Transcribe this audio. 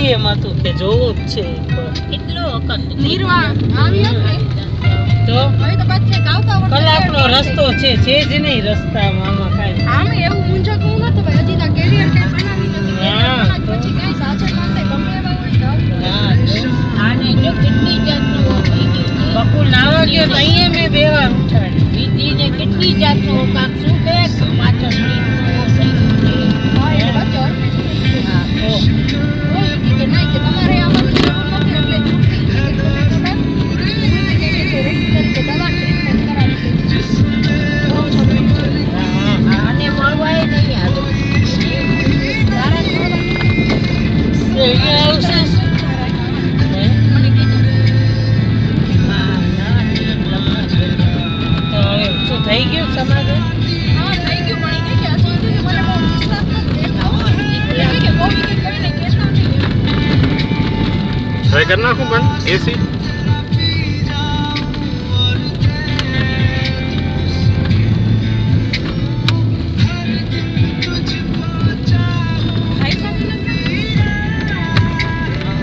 નથી એમ હતું કે જોવું જ છે કેટલો વખત નિર્વાણ આવ્યો ને તો હવે તો પાછે આવતા વર્ષે કલાકનો રસ્તો છે જ નહીં રસ્તામાં આમાં કાંઈ આમ એવું મૂંઝકવું નતું ભાઈ હજી તો કેરિયર કઈ બનાવી નથી હા, તો. પછી કઈ સાચે માટે ગમે એવા હોય તો હા તો આને જો કેટલી જાતનું થઈ ગયું છે. બકુલ નાવા ગયો તો અહીંયા મેં બે વાર ઉઠાડી વિધિને કેટલી જાતનું કાક શું કહે પાછળ રીતનું થઈ ગયું હા એ વચ્ચે અર્પિત છે. હા તો બોલી હતી કે નહીં કે તમારે આમાં જરૂર નથી એટલે છૂટી કે તમે તો કાંઈ રેડી તરીકે દવા ટ્રીટમેન્ટ કરાવી આને મળવાય નહીં આવે તારા અહીંયા આવશે મને કીધું હા ના તો હવે શું થઈ ગયું સમાધાન હા થઈ ગયું પણ એ કે હજી સુધી મને બહુ વિશ્વાસ નથી દેખાતો એટલે કે કોઈ કહીને કહેતા નહીં ટ્રાય કરી નાખું પણ એસી